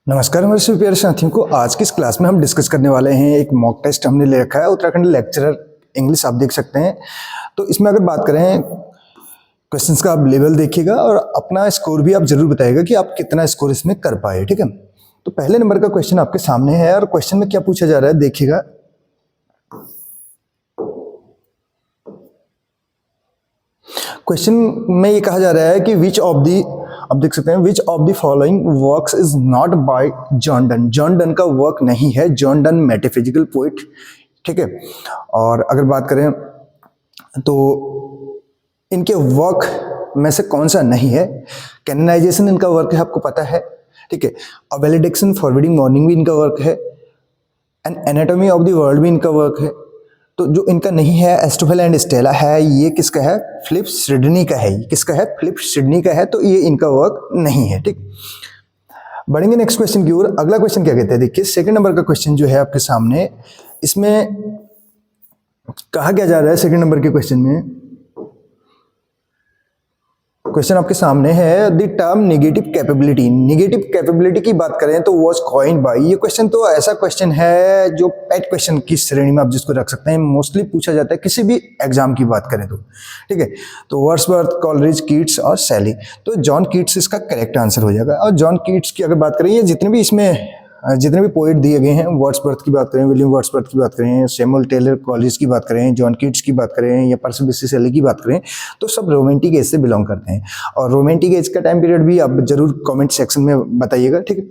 नमस्कार हमारे प्यारे साथियों को। आज की इस क्लास में हम डिस्कस करने वाले हैं एक मॉक टेस्ट हमने ले रखा है उत्तराखंड लेक्चरर इंग्लिश, आप देख सकते हैं। तो इसमें अगर बात करें क्वेश्चंस का, आप लेवल देखिएगा और अपना स्कोर भी आप जरूर बताइएगा कि आप कितना स्कोर इसमें कर पाए, ठीक है। तो पहले नंबर का क्वेश्चन आपके सामने है और क्वेश्चन में क्या पूछा जा रहा है देखिएगा। क्वेश्चन में ये कहा जा रहा है कि विच ऑफ दी, आप देख सकते हैं, which of the following works is not bye John Donne. John Donne का वर्क नहीं है, जॉन डन मेटाफिजिकल पोइट, ठीक है। और अगर बात करें तो इनके वर्क में से कौन सा नहीं है। कैननाइजेशन इनका वर्क है, आपको पता है, ठीक है। वेलिडिक्शन फॉरवर्डिंग मॉर्निंग भी इनका वर्क है। And anatomy of the world भी इनका वर्क है। तो जो इनका नहीं है एस्टोफेल एंड स्टेला है, ये किसका है? फिलिप सिडनी का है। ये किसका है? फिलिप सिडनी का है। तो ये इनका वर्क नहीं है, ठीक। बढ़ेंगे नेक्स्ट क्वेश्चन की ओर। अगला क्वेश्चन क्या कहते हैं देखिए, सेकंड नंबर का क्वेश्चन जो है आपके सामने, इसमें कहा क्या जा रहा है सेकंड नंबर के क्वेश्चन में। क्वेश्चन आपके सामने है, the term negative capability. Negative capability की बात करें तो वाज कॉइन्ड बाय। ये क्वेश्चन तो ऐसा क्वेश्चन है जो पेट क्वेश्चन की श्रेणी में आप जिसको रख सकते हैं। मोस्टली पूछा जाता है किसी भी एग्जाम की बात करें तो, ठीक है। तो वर्ड्सवर्थ, कॉलरिज, कीट्स और सैली। तो जॉन कीट्स इसका करेक्ट आंसर हो जाएगा। और जॉन कीट्स की अगर बात करें, ये जितने भी पोइट दिए गए हैं, वर्ड्सवर्थ की बात करें, विलियम वर्ड्सवर्थ की बात करें, सैमुअल टेलर कॉलेज की बात करें, जॉन कीट्स की बात करें या पर्सी बिस्सी शेली की बात करें, तो सब रोमांटिक एज से बिलोंग करते हैं। और रोमांटिक एज का टाइम पीरियड भी आप जरूर कमेंट सेक्शन में बताइएगा, ठीक है।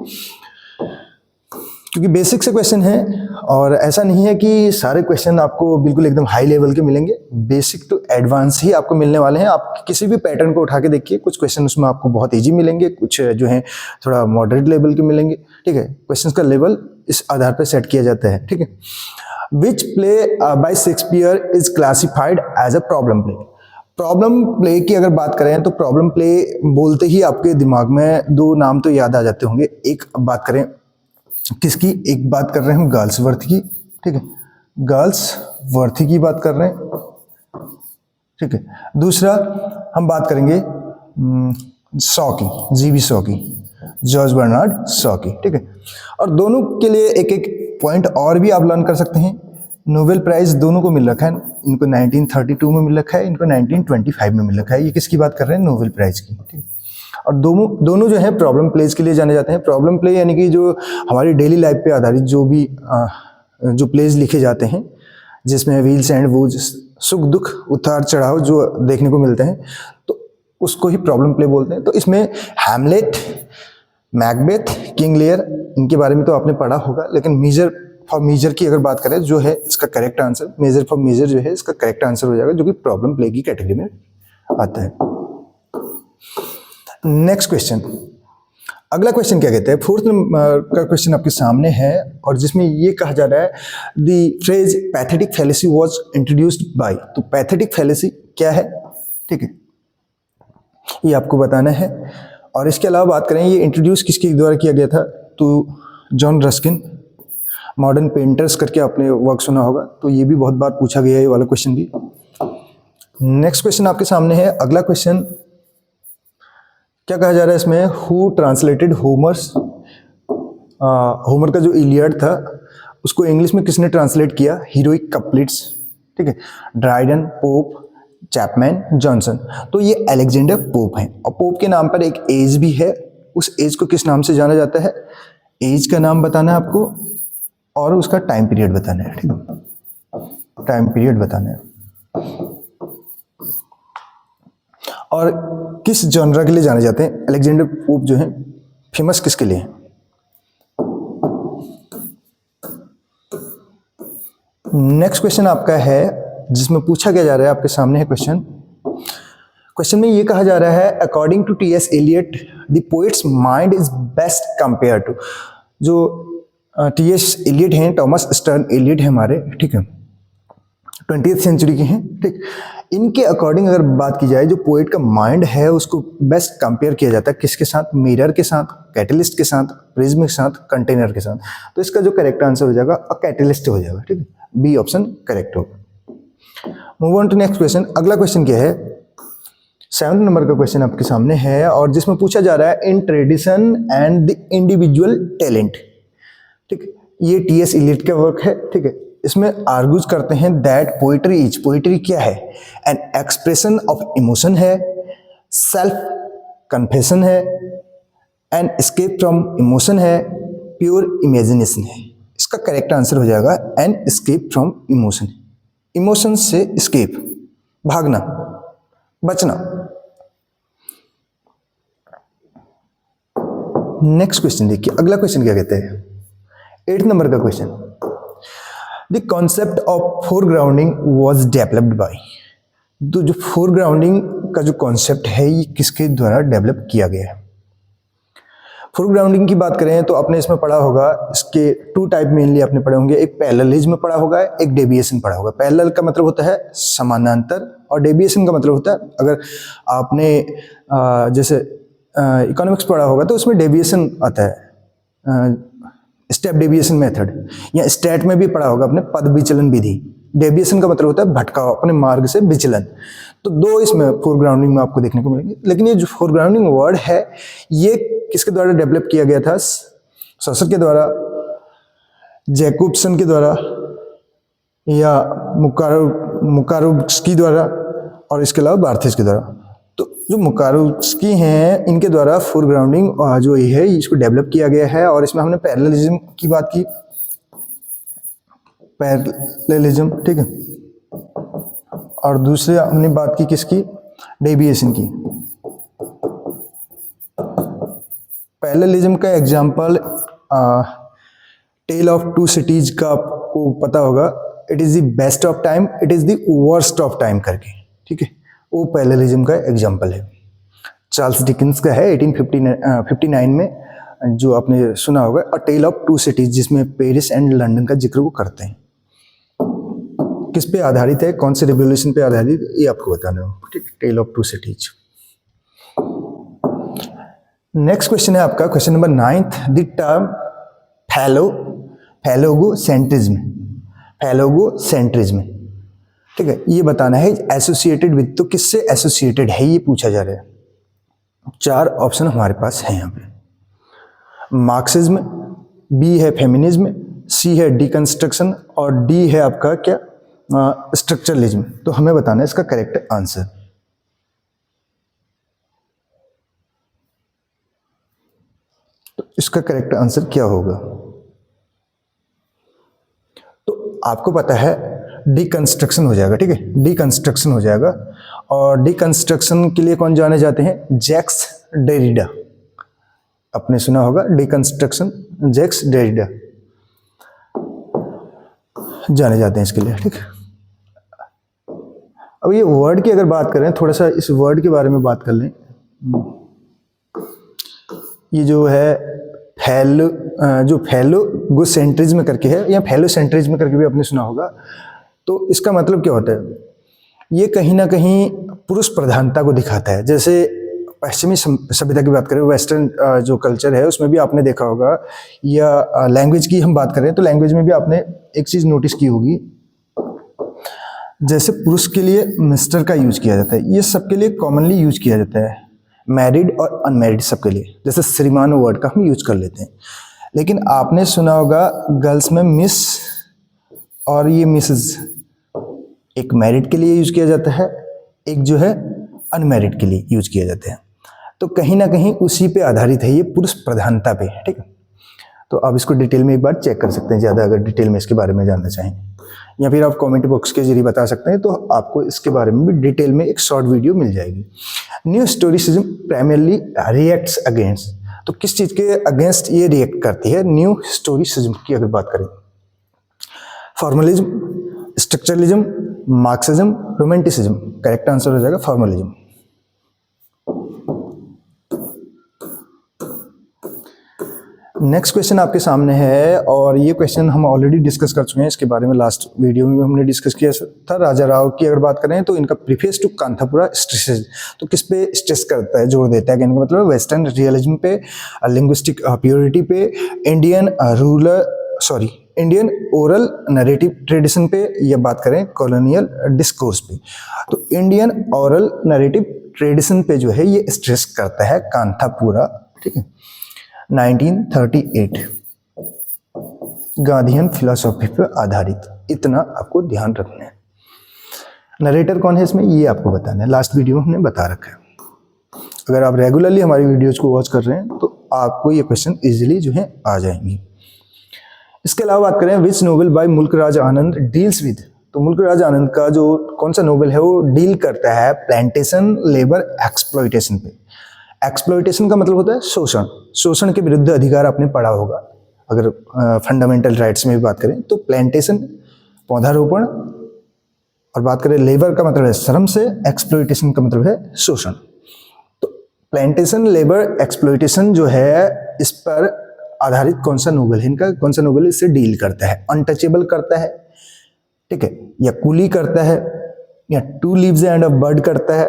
क्योंकि बेसिक से क्वेश्चन है और ऐसा नहीं है कि सारे क्वेश्चन आपको बिल्कुल एकदम हाई लेवल के मिलेंगे। बेसिक टू एडवांस ही आपको मिलने वाले हैं। आप किसी भी पैटर्न को उठा के देखिए, कुछ क्वेश्चन उसमें आपको बहुत इजी मिलेंगे, कुछ जो है थोड़ा मॉडरेट लेवल के मिलेंगे, ठीक है। क्वेश्चन का लेवल इस आधार पर सेट किया जाता है, ठीक है। Which play by Shakespeare is classified as a problem play. Problem play की अगर बात करें तो प्रॉब्लम प्ले बोलते ही आपके दिमाग में दो नाम तो याद आ जाते होंगे। एक बात करें किसकी, एक बात कर रहे हैं हम गर्ल्सवर्थ की, ठीक है। गर्ल्सवर्थ की बात कर रहे हैं, ठीक है। दूसरा हम बात करेंगे शॉ की, जीवी शॉ की, जॉर्ज बर्नार्ड शॉ की, ठीक है। और दोनों के लिए एक एक पॉइंट और भी आप लर्न कर सकते हैं। नोबेल प्राइज दोनों को मिल रखा है। इनको 1932 में मिल रखा है, इनको 1925 में मिल रखा है। ये किसकी बात कर रहे हैं? नोबेल प्राइज की, ठीक है। और दोनों जो है प्रॉब्लम प्लेज के लिए जाने जाते हैं। प्रॉब्लम प्ले यानी कि जो हमारी डेली लाइफ पे आधारित जो भी जो प्लेज लिखे जाते हैं, जिसमें व्हील्स एंड वूज, सुख दुख उतार चढ़ाव जो देखने को मिलते हैं, तो उसको ही प्रॉब्लम प्ले बोलते हैं। तो इसमें हैमलेट, मैकबेथ, किंग लियर, इनके बारे में तो आपने पढ़ा होगा। लेकिन मेजर फॉर मेजर की अगर बात करें, जो है इसका correct answer, measure for measure जो है इसका करेक्ट आंसर हो जाएगा, जो कि प्रॉब्लम प्ले की कैटेगरी में आता है। नेक्स्ट क्वेश्चन, अगला क्वेश्चन क्या कहते हैं, फोर्थ नंबर का क्वेश्चन आपके सामने है और जिसमें ये कहा जा रहा है, the phrase pathetic fallacy was introduced by. तो पैथेटिक फैलेसी क्या है, ठीक है, ये आपको बताना है। और इसके अलावा बात करें ये इंट्रोड्यूस किसके द्वारा किया गया था, तो जॉन रस्किन, मॉडर्न पेंटर्स करके आपने वर्क सुना होगा। तो ये भी बहुत बार पूछा गया है, ये वाला क्वेश्चन भी। नेक्स्ट क्वेश्चन आपके सामने है। अगला क्वेश्चन क्या कहा जा रहा है इसमें, हु ट्रांसलेटेड होमर्स। होमर का जो इलियड था उसको इंग्लिश में किसने ट्रांसलेट किया? हीरोइक कपलेट्स, ठीक है। Dryden, pope, Chapman, Johnson. तो ये अलेक्जेंडर पोप हैं। और पोप के नाम पर एक एज भी है। उस एज को किस नाम से जाना जाता है? एज का नाम बताना है आपको और उसका टाइम पीरियड बताना है, ठीक है, टाइम पीरियड बताना है। और किस जॉनरा के लिए जाने जाते हैं? अलेक्जेंडर पोप जो है फेमस किसके लिए? नेक्स्ट क्वेश्चन आपका है जिसमें पूछा क्या जा रहा है, आपके सामने है क्वेश्चन में ये कहा जा रहा है, according to T S Eliot the poet's mind is best compare to. जो टी एस एलियट हैं, टॉमस स्टर्न एलियट है हमारे, ठीक है, 20वीं सेंचुरी के हैं, ठीक। इनके अकॉर्डिंग अगर बात की जाए, जो पोएट का माइंड है उसको बेस्ट कंपेयर किया जाता है किसके साथ? मिरर के साथ, कैटलिस्ट के साथ, प्रिज्म के साथ, कंटेनर के साथ। तो इसका जो करेक्ट आंसर हो जाएगा कैटलिस्ट हो जाएगा, ठीक है, बी ऑप्शन करेक्ट होगा। Move on to next question. अगला क्वेश्चन क्या है, 7 नंबर का क्वेश्चन आपके सामने है और जिसमें पूछा जा रहा है in tradition and the individual talent. ठीक है, ये टी.एस. इलियट का वर्क है। ठीक है, इसमें आर्ग्यूज करते हैं दैट पोइट्री क्या है, एन एक्सप्रेशन ऑफ इमोशन है, सेल्फ कन्फेशन है, एन एस्केप फ्रॉम इमोशन है, प्योर इमेजिनेशन है। इसका करेक्ट आंसर हो जाएगा an escape from emotion. Emotion से एस्केप, भागना, बचना। नेक्स्ट क्वेश्चन देखिए, अगला क्वेश्चन क्या कहते हैं, 8 नंबर का question, the concept of foregrounding was developed by. तो जो फोरग्राउंडिंग का जो कॉन्सेप्ट है ये किसके द्वारा डेवलप किया गया है। फोरग्राउंडिंग की बात करें तो आपने इसमें पढ़ा होगा, इसके 2 टाइप मेनली आपने पढ़े होंगे, एक पैरेललिज्म पढ़ा होगा, एक डेविएशन पढ़ा होगा। पैरेलल का मतलब होता है समानांतर और डेविएशन का मतलब होता है, अगर आपने जैसे इकोनॉमिक्स पढ़ा होगा तो उसमें डेविएशन आता है, स्टेप डेविएशन मेथड, या स्टेट में भी पढ़ा होगा अपने पद विचलन विधि। डेविएशन का मतलब होता है भटकाव, अपने मार्ग से विचलन। तो 2 इसमें फोरग्राउंडिंग में आपको देखने को मिलेंगे। लेकिन ये जो फोरग्राउंडिंग वर्ड है ये किसके द्वारा डेवलप किया गया था, सॉसर के द्वारा, जैकोब्सन के द्वारा, या मुकारुब्स्की द्वारा, और इसके अलावा बार्थेस के द्वारा। तो जो मुकारुब्स्की हैं इनके द्वारा फोरग्राउंडिंग जो है इसको डेवलप किया गया है। और इसमें हमने पैरेललिज्म की बात की, पैरेललिज्म, ठीक है, और दूसरे हमने बात की किसकी, डेविएशन की। पैरेललिज्म का एग्जांपल टेल ऑफ 2 सिटीज का आपको पता होगा, it is the best of time, it is the worst of time करके। ठीक है, वो पैरेललिज्म का एग्जांपल है, चार्ल्स डिकेंस का है 1859 में, जो आपने सुना होगा। और टेल ऑफ 2 सिटीज जिसमें पेरिस एंड लंदन का जिक्र वो करते हैं। किस पे आधारित है, कौन से रिवोल्यूशन पे आधारित, ये आपको बताना हो। ठीक, tale of 2 cities. Next question है आपका question number 9th, the term phallogocentrism. ठीक है, ये बताना है एसोसिएटेड विद, तो किससे एसोसिएटेड है ये पूछा जा रहा है। 4 ऑप्शन हमारे पास है यहाँ पे, मार्क्सिज्म, बी है फेमिनिज्म, सी है डिकंस्ट्रक्शन, और डी है आपका क्या, स्ट्रक्चरलिज्म। तो हमें बताना है इसका करेक्ट आंसर। तो इसका करेक्ट आंसर क्या होगा, तो आपको पता है डिकंस्ट्रक्शन हो जाएगा। ठीक है, डिकंस्ट्रक्शन हो जाएगा। और डिकंस्ट्रक्शन के लिए कौन जाने जाते हैं, जैक्स डेरिडा। आपने सुना होगा डिकंस्ट्रक्शन, जैक्स डेरिडा जाने जाते हैं इसके लिए। ठीक है, अब ये वर्ड की अगर बात करें, थोड़ा सा इस वर्ड के बारे में बात कर लें। ये जो है फैलोगोसेंट्रिज्म करके है, या फैलोसेंट्रिज्म करके भी आपने सुना होगा। तो इसका मतलब क्या होता है, ये कहीं ना कहीं पुरुष प्रधानता को दिखाता है। जैसे पश्चिमी सभ्यता की बात करें, वेस्टर्न जो कल्चर है उसमें भी आपने देखा होगा, या लैंग्वेज की हम बात करें तो लैंग्वेज में भी आपने एक चीज़ नोटिस की होगी, जैसे पुरुष के लिए मिस्टर का यूज किया जाता है, ये सबके लिए कॉमनली यूज किया जाता है, मैरिड और अनमैरिड सबके लिए। जैसे श्रीमान वर्ड का हम यूज कर लेते हैं। लेकिन आपने सुना होगा गर्ल्स में मिस और ये मिसेस, एक मैरिड के लिए यूज किया जाता है, एक जो है अनमैरिड के लिए यूज किया जाता है। तो कहीं ना कहीं उसी पे आधारित है ये, पुरुष प्रधानता पे। ठीक है, तो आप इसको डिटेल में एक बार चेक कर सकते हैं, ज़्यादा अगर डिटेल में इसके बारे में जानना चाहें, या फिर आप कमेंट बॉक्स के जरिए बता सकते हैं, तो आपको इसके बारे में भी डिटेल में एक शॉर्ट वीडियो मिल जाएगी। New historicism primarily reacts against, तो किस चीज़ के अगेंस्ट ये रिएक्ट करती है न्यू हिस्टोरिसिज्म की अगर बात करें, formalism, structuralism, Marxism, romanticism. Correct answer हो जाएगा फॉर्मलिज्म। नेक्स्ट क्वेश्चन आपके सामने है, और ये क्वेश्चन हम ऑलरेडी डिस्कस कर चुके हैं, इसके बारे में लास्ट वीडियो में हमने डिस्कस किया था। राजा राव की अगर बात करें तो इनका प्रीफेस टू कांथापुरा स्ट्रेसेस, तो किस पे स्ट्रेस करता है, जोर देता है, कहने का मतलब वेस्टर्न रियलिज्म पे, लिंग्विस्टिक प्योरिटी पे, इंडियन ओरल नरेटिव ट्रेडिशन पे या बात करें कॉलोनियल डिस्कोर्स पे। तो इंडियन ओरल नरेटिव ट्रेडिशन पे जो है ये स्ट्रेस करता है कांथापुरा, ठीक है, 1938 गांधीयन फिलॉसफी पर आधारित। इतना आपको ध्यान रखना है। नरेटर कौन है इसमें ये आपको बताना है, लास्ट वीडियो में हमने बता रखा है। अगर आप रेगुलरली हमारी वीडियोज को वॉच कर रहे हैं तो आपको ये क्वेश्चन इजीली जो है आ जाएंगी। इसके अलावा बात करें विच नोवेल बाय मुल्क राज आनंद डील्स विद, तो मुल्क राज आनंद का जो कौन सा नोवेल है वो डील करता है प्लांटेशन लेबर एक्सप्लॉयटेशन पे। एक्सप्लॉयटेशन का मतलब होता है शोषण, शोषण के विरुद्ध अधिकार आपने पढ़ा होगा अगर फंडामेंटल राइट्स में भी बात करें तो। प्लांटेशन पौधारोपण, और बात करें लेबर का मतलब है श्रम से, एक्सप्लॉयटेशन का मतलब है शोषण। तो प्लांटेशन लेबर एक्सप्लॉयटेशन जो है इस पर आधारित कौन सा नोवेल है इनका, कौन सा नोवेल इससे डील करता है। अनटचेबल करता है, ठीक है, या कूली करता है, या two leaves and a bird करता है,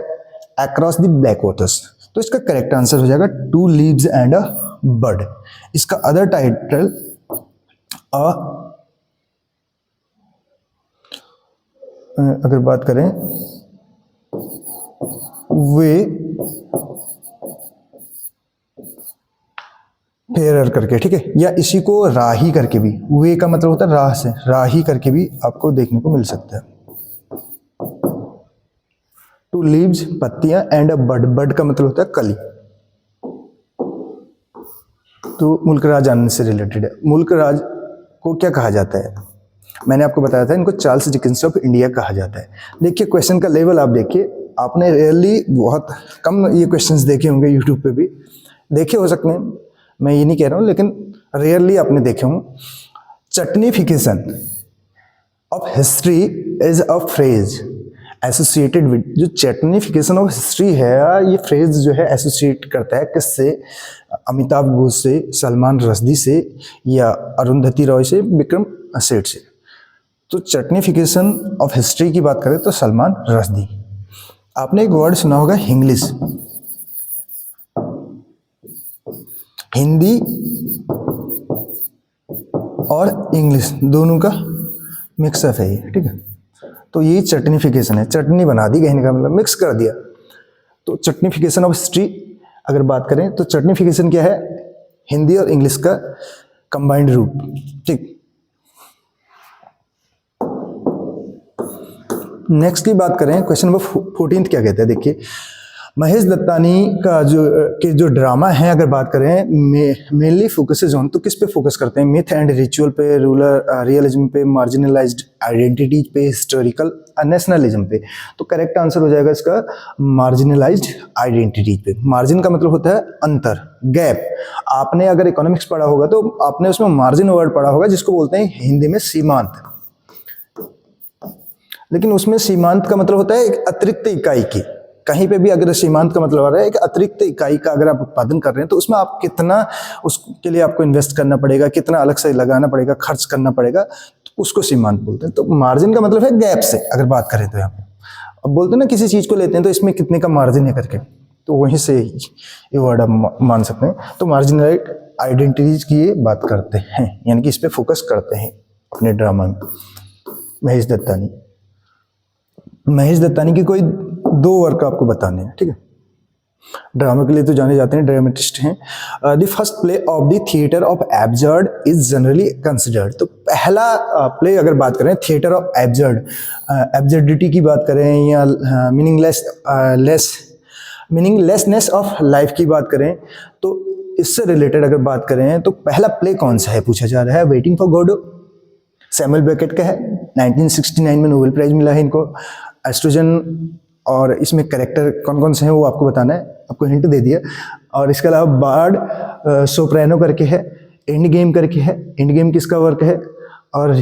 अक्रॉस द ब्लैक वाटर्स। तो इसका करेक्ट आंसर हो जाएगा two leaves and a bird. इसका अदर टाइटल अगर बात करें वे फेयर करके, ठीक है, या इसी को राही करके भी, वे का मतलब होता है राह से, राही करके भी आपको देखने को मिल सकता है। टू लीव्स पत्तियां एंड अ बर्ड, बर्ड का मतलब होता है कली। तो मुल्क राज आनंद से रिलेटेड है। मुल्क राज को क्या कहा जाता है, मैंने आपको बताया था इनको चार्ल्स डिकेंस ऑफ इंडिया कहा जाता है। देखिए क्वेश्चन का लेवल आप देखिए, आपने रियली बहुत कम ये क्वेश्चंस देखे होंगे, यूट्यूब पे भी देखे हो सकते हैं, मैं ये नहीं कह रहा हूँ, लेकिन रेयरली आपने देखे हों। Chutnification of history is a phrase associated with, जो चटनीफिकेशन ऑफ हिस्ट्री है ये फ्रेज जो है एसोसिएट करता है किससे, अमिताभ घोष से, सलमान रश्दी से, या अरुंधति रॉय से, विक्रम सेठ से। तो चटनीफिकेशन ऑफ हिस्ट्री की बात करें तो सलमान रश्दी। आपने एक वर्ड सुना होगा इंग्लिश, हिंदी और इंग्लिश दोनों का मिक्सअप है ये, ठीक है। तो ये चटनीफिकेशन है, चटनी बना दी कहने का मतलब मिक्स कर दिया। तो चटनीफिकेशन ऑफ हिस्ट्री अगर बात करें तो चटनीफिकेशन क्या है, हिंदी और इंग्लिश का कंबाइंड रूप, ठीक। नेक्स्ट की बात करें, क्वेश्चन नंबर 14 क्या कहता है, देखिए महेश दत्तानी का जो ड्रामा है अगर बात करें मेनली फोकसेज ऑन, तो किस पे फोकस करते हैं, मिथ एंड रिचुअल पे, रूरल रियलिज्म पे, मार्जिनलाइज्ड आइडेंटिटीज पे, हिस्टोरिकल नेशनलिज्म पे। तो करेक्ट आंसर हो जाएगा इसका मार्जिनलाइज्ड आइडेंटिटीज पे। मार्जिन का मतलब होता है अंतर, गैप। आपने अगर इकोनॉमिक्स पढ़ा होगा तो आपने उसमें मार्जिन वर्ड पढ़ा होगा जिसको बोलते हैं हिंदी में सीमांत, लेकिन उसमें सीमांत का मतलब होता है एक अतिरिक्त इकाई की। कहीं पे भी अगर सीमांत का मतलब आ रहा है एक अतिरिक्त इकाई का अगर आप उत्पादन कर रहे हैं तो उसमें आप कितना उसके लिए आपको इन्वेस्ट करना पड़ेगा, कितना अलग से लगाना पड़ेगा, खर्च करना पड़ेगा, तो उसको सीमांत बोलते हैं। तो मार्जिन का मतलब है गैप से अगर बात करें तो यहाँ पे अब बोलते हैं ना किसी चीज को लेते हैं तो इसमें कितने का मार्जिन है करके, तो वहीं से ये वर्ड आप मान सकते हैं। तो मार्जिनलाइज्ड आइडेंटिटीज की ये बात करते हैं, यानी कि इस पर फोकस करते हैं अपने ड्रामा में। महेश दत्तानी की कोई दो वर्क आपको बताने हैं, ठीक है। ड्रामा के लिए तो जाने जाते हैं, ड्रामेटिस्ट हैं। The first play of the theatre of absurd is generally considered. तो पहला प्ले अगर बात करें थिएटर ऑफ एब्सर्ड, एब्सर्डिटी की बात करें या मीनिंगलेसनेस ऑफ लाइफ की बात करें, तो इससे रिलेटेड अगर बात करें तो पहला प्ले कौन सा है पूछा जा रहा है। Waiting for Godot Samuel Beckett का है, 1969 में नोबेल प्राइज मिला है इनको। एस्ट्रोजन, और इसमें कैरेक्टर कौन कौन से हैं वो आपको बताना है, आपको हिंट दे दिया। और इसके अलावा बार्ड सोप्रानो करके है, एंड गेम करके है, एंड गेम किसका वर्क है, और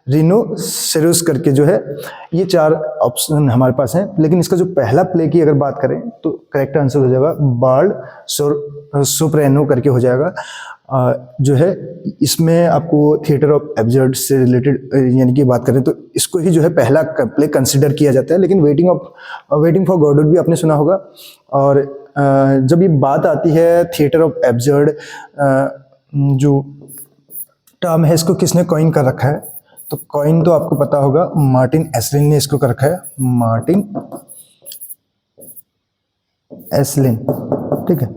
रिनोसेरोस करके जो है, ये चार ऑप्शन हमारे पास हैं। लेकिन इसका जो पहला प्ले की अगर बात करें तो करेक्ट आंसर हो जाएगा बार्ड सोप्रानो करके हो जाएगा। जो है इसमें आपको थिएटर ऑफ एब्सर्ड से रिलेटेड यानी कि बात करें तो इसको ही जो है पहला प्ले कंसिडर किया जाता है। लेकिन वेटिंग फॉर गॉडो भी आपने सुना होगा। और जब ये बात आती है थिएटर ऑफ एब्सर्ड जो टर्म है, इसको किसने कॉइन कर रखा है? तो कॉइन तो आपको पता होगा, मार्टिन एसलिन ने इसको कर रखा है, मार्टिन एसलिन, ठीक है।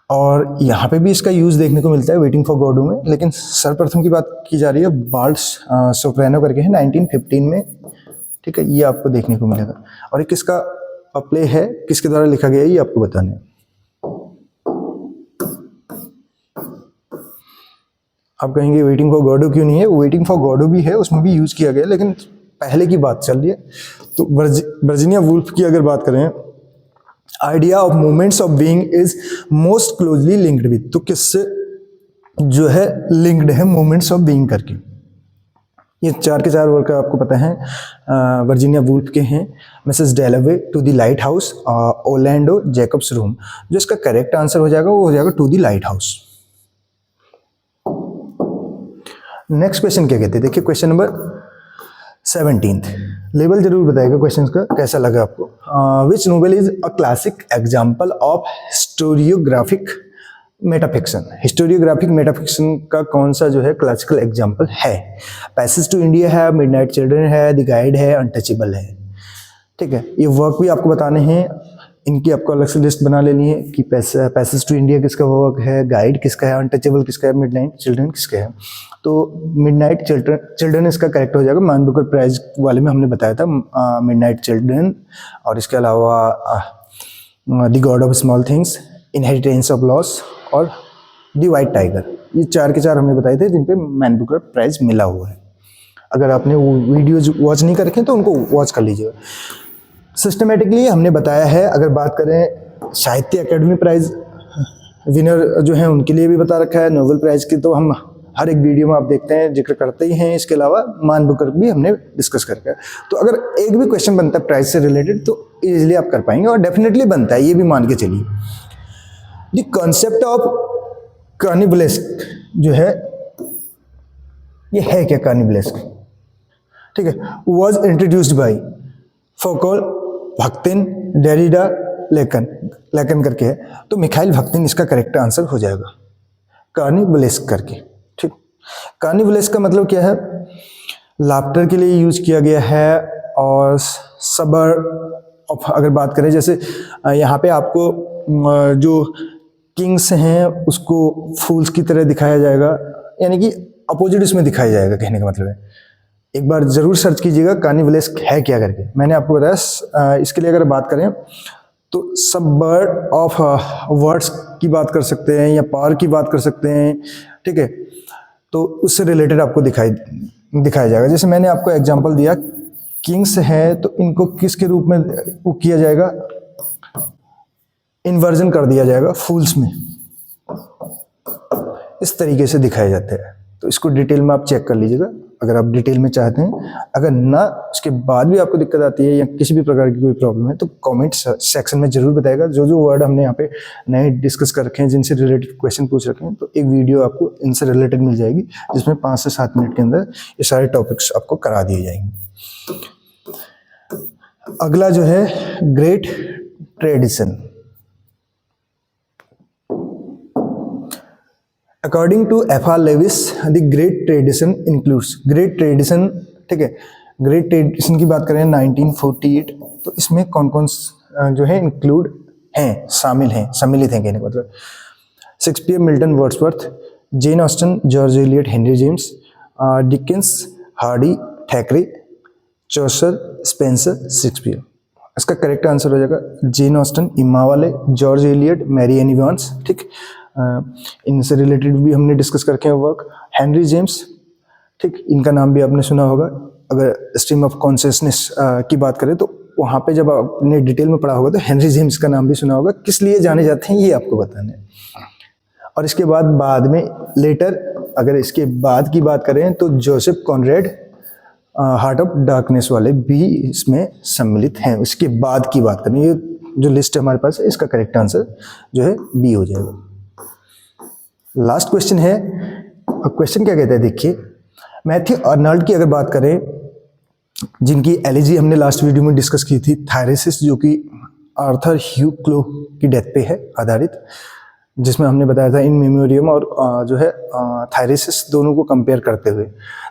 और यहाँ पे भी इसका यूज देखने को मिलता है वेटिंग फॉर गॉडो में, लेकिन सर्वप्रथम की बात की जा रही है, बाल्ट सोप्रानो करके है 1915 में, ठीक है, ये आपको देखने को मिलेगा। और ये किसका प्ले है, किसके द्वारा लिखा गया है, ये आपको बताना है। आप कहेंगे वेटिंग फॉर गॉडो क्यों नहीं है? वेटिंग फॉर गॉडो भी है, उसमें भी यूज किया गया, लेकिन पहले की बात चल रही है। तो वर्जीनिया वुल्फ की अगर बात करें, idea of moments of being is most closely linked with, तो किससे जो है लिंक्ड है मोमेंट्स ऑफ बीइंग करके। ये 4 के 4 वर्क आपको पता है, वर्जीनिया वुल्फ के हैं। Mrs Dalloway, to the lighthouse, Orlando Jacob's room. जो इसका करेक्ट आंसर हो जाएगा वो हो जाएगा to the lighthouse. Next question क्या कहते हैं, देखिए क्वेश्चन नंबर 17th। लेवल जरूर बताएगा क्वेश्चन का कैसा लगा आपको। Which novel is a classic example of historiographic metafiction. Historiographic metafiction का कौन सा जो है क्लासिकल एग्जाम्पल है? पैसेज टू इंडिया है, मिडनाइट चिल्ड्रन है, द गाइड है, अनटचेबल है, ठीक है। ये वर्क भी आपको बताने हैं, इनकी आपको अलग से लिस्ट बना लेनी है कि पैसेज टू इंडिया किसका वर्क है, गाइड किसका है, अनटचेबल किसका है, मिडनाइट चिल्ड्रन किसका है। तो मिडनाइट चिल्ड्रन इसका करेक्ट हो जाएगा, मैन बुकर प्राइज वाले में हमने बताया था मिडनाइट चिल्ड्रन। और इसके अलावा the God of small things, inheritance of loss और द वाइट टाइगर, ये 4 के 4 हमने बताए थे जिन पे मैन बुकर प्राइज मिला हुआ है। अगर आपने वो वीडियोज वॉच नहीं कर रखे तो उनको वॉच कर लीजिएगा। सिस्टमेटिकली हमने बताया है। अगर बात करें साहित्य अकेडमी प्राइज विनर जो है उनके लिए भी बता रखा है, नोबेल प्राइज की तो हम हर एक वीडियो में आप देखते हैं जिक्र करते ही हैं। इसके अलावा मैन बुकर भी हमने डिस्कस करके, तो अगर एक भी क्वेश्चन बनता है प्राइज से रिलेटेड तो इजीली आप कर पाएंगे, और डेफिनेटली बनता है, ये भी मान के चलिए। द कॉन्सेप्ट ऑफ कार्निवलेस्क जो है, ये है क्या कार्निवलेस्क, ठीक है, was introduced by Foucault, Bakhtin, Derrida, Lacan करके है। तो मिखाइल भक्तिन इसका करेक्ट आंसर हो जाएगा, कार्निवलेस्क करके, ठीक। कार्निवलेस्क का मतलब क्या है? लाफ्टर के लिए यूज किया गया है। और सबर ऑफ अगर बात करें, जैसे यहाँ पे आपको जो किंग्स हैं उसको फूल्स की तरह दिखाया जाएगा, यानी कि अपोजिट उसमें दिखाया जाएगा, कहने का मतलब है। एक बार जरूर सर्च कीजिएगा कार्निवलेस्क है क्या करके, मैंने आपको बताया। इसके लिए अगर बात करें तो सब बर्ड ऑफ वर्ड्स की बात कर सकते हैं या पावर की बात कर सकते हैं, ठीक है। तो उससे रिलेटेड आपको दिखाया जाएगा। जैसे मैंने आपको एग्जांपल दिया, किंग्स है तो इनको किसके रूप में वो किया जाएगा, इन्वर्जन कर दिया जाएगा फूल्स में, इस तरीके से दिखाए जाते हैं। तो इसको डिटेल में आप चेक कर लीजिएगा अगर आप डिटेल में चाहते हैं। अगर ना उसके बाद भी आपको दिक्कत आती है या किसी भी प्रकार की कोई प्रॉब्लम है तो कमेंट सेक्शन में जरूर बताएगा। जो जो वर्ड हमने यहाँ पे नए डिस्कस कर रखे हैं, जिनसे रिलेटेड क्वेश्चन पूछ रखे हैं, तो एक वीडियो आपको इनसे रिलेटेड मिल जाएगी जिसमें 5 से 7 मिनट के अंदर ये सारे टॉपिक्स आपको करा दिए जाएंगे। अगला जो है great tradition. According to F.R. Lewis, the Great Tradition includes Great Tradition, ठीक है। Great Tradition की बात करें 1948, तो इसमें कौन कौन जो है इंक्लूड हैं, शामिल हैं, सम्मिलित हैं कहने का मतलब। Shakespeare, Milton, Wordsworth, Jane Austen, George Eliot, Henry James, Dickens, Hardy, Thackeray, Chaucer, Spenser, Shakespeare. इसका करेक्ट आंसर हो जाएगा जेन ऑस्टन, इम्मा वाले, George Eliot, Mary Ann Evans, ठीक। इनसे रिलेटेड भी हमने डिस्कस करके हैं वर्क। हेनरी जेम्स, ठीक, इनका नाम भी आपने सुना होगा। अगर स्ट्रीम ऑफ कॉन्शियसनेस की बात करें तो वहाँ पे जब आपने डिटेल में पढ़ा होगा तो हेनरी जेम्स का नाम भी सुना होगा। किस लिए जाने जाते हैं ये आपको बताना है। और इसके बाद में लेटर, अगर इसके बाद की बात करें तो Joseph Conrad, heart of darkness वाले भी इसमें सम्मिलित हैं। इसके बाद की बात करें, ये जो लिस्ट है हमारे पास, इसका करेक्ट आंसर जो है बी हो जाएगा। लास्ट क्वेश्चन है, क्वेश्चन क्या कहता है देखिए, मैथ्यू अर्नल्ड की अगर बात करें, जिनकी एलिजी हमने लास्ट वीडियो में डिस्कस की थी, थायरेसिस, जो कि आर्थर ह्यू क्लो की डेथ पे है आधारित, जिसमें हमने बताया था इन मेमोरियम और जो है थायरेसिस दोनों को कंपेयर करते हुए।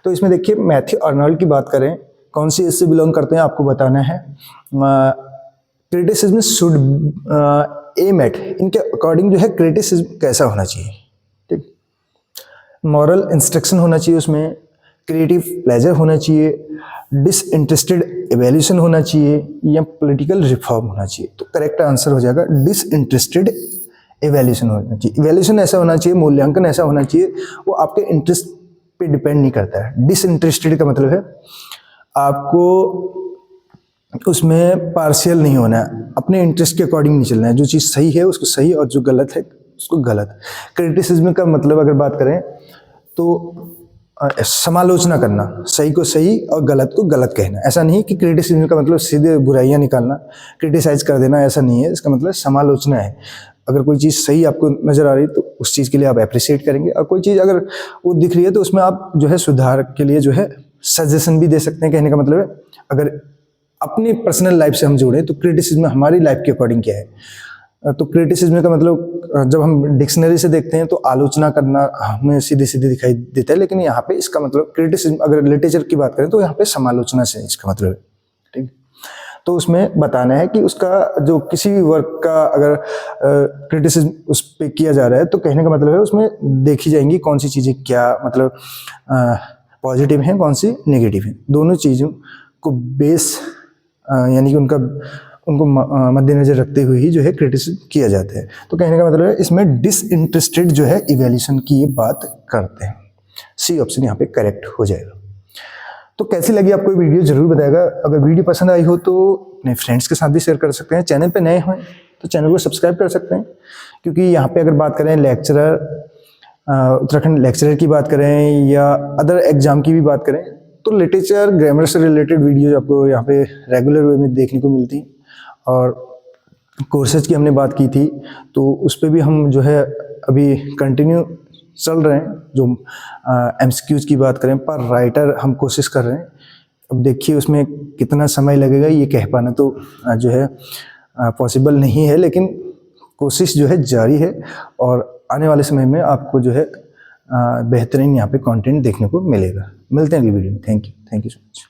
तो इसमें देखिए मैथ्यू अर्नल्ड की बात करें, कौन सी एज से बिलोंग करते हैं आपको बताना है। क्रिटिसिज्म शुड एम एट, इनके अकॉर्डिंग जो है क्रिटिसिज्म कैसा होना चाहिए, ठीक। मॉरल इंस्ट्रक्शन होना चाहिए उसमें, क्रिएटिव प्लेजर होना चाहिए, डिसइंटरेस्टेड एवेल्यूशन होना चाहिए, या पॉलिटिकल रिफॉर्म होना चाहिए। तो करेक्ट आंसर हो जाएगा डिसइंटरेस्टेड एवेल्यूशन होना चाहिए। एवेल्यूशन ऐसा होना चाहिए, मूल्यांकन ऐसा होना चाहिए, वो आपके इंटरेस्ट पे डिपेंड नहीं करता है। डिसइंटरेस्टेड का मतलब है आपको उसमें पार्शियल नहीं होना है, अपने इंटरेस्ट के अकॉर्डिंग नहीं चलना है। जो चीज़ सही है उसको सही और जो गलत है उसको गलत। क्रिटिसिज्म का मतलब अगर बात करें तो समालोचना करना, सही को सही और गलत को गलत कहना। ऐसा नहीं कि क्रिटिसिज्म का मतलब सीधे बुराइयां निकालना, क्रिटिसाइज कर देना, ऐसा नहीं है। इसका मतलब समालोचना है। अगर कोई चीज़ सही आपको नज़र आ रही है तो उस चीज़ के लिए आप अप्रिशिएट करेंगे, और कोई चीज़ अगर वो दिख रही है तो उसमें आप जो है सुधार के लिए जो है सजेशन भी दे सकते हैं। कहने का मतलब है अगर अपनी पर्सनल लाइफ से हम जोड़ें तो क्रिटिसिज्म हमारी लाइफ के अकॉर्डिंग क्या है। तो क्रिटिसिज्म का मतलब जब हम डिक्शनरी से देखते हैं तो आलोचना करना हमें सीधे सीधे दिखाई देता है, लेकिन यहाँ पे इसका मतलब क्रिटिसिज्म अगर लिटरेचर की बात करें तो यहाँ पे समालोचना से इसका मतलब है, ठीक। तो उसमें बताना है कि उसका जो किसी भी वर्क का अगर क्रिटिसिज्म उस पर किया जा रहा है तो कहने का मतलब है उसमें देखी जाएंगी कौन सी चीज़ें क्या मतलब पॉजिटिव हैं, कौन सी नेगेटिव हैं। दोनों चीज़ों को बेस यानी कि उनको मद्देनजर रखते हुए ही जो है क्रिटिसिज्म किया जाता है। तो कहने का मतलब है इसमें डिसइंटरेस्टेड जो है इवैल्यूएशन की ये बात करते हैं। सी ऑप्शन यहाँ पे करेक्ट हो जाएगा। तो कैसी लगी आपको वीडियो जरूर बताएगा। अगर वीडियो पसंद आई हो तो अपने फ्रेंड्स के साथ भी शेयर कर सकते हैं। चैनल पे नए हैं तो चैनल को सब्सक्राइब कर सकते हैं, क्योंकि यहाँ पे अगर बात करें लेक्चरर उत्तराखंड लेक्चरर की बात करें या अदर एग्जाम की भी बात करें तो लिटरेचर ग्रामर से रिलेटेड वीडियोज आपको यहाँ पे रेगुलर वे में देखने को मिलती हैं। और कोर्सेज की हमने बात की थी तो उस पर भी हम जो है अभी कंटिन्यू चल रहे हैं। जो एमसीक्यूज की बात करें पर राइटर हम कोशिश कर रहे हैं। अब देखिए उसमें कितना समय लगेगा ये कह पाना तो जो है पॉसिबल नहीं है, लेकिन कोशिश जो है जारी है और आने वाले समय में आपको जो है बेहतरीन यहाँ पे कंटेंट देखने को मिलेगा। मिलते हैं अगली वीडियो में। Thank you so much.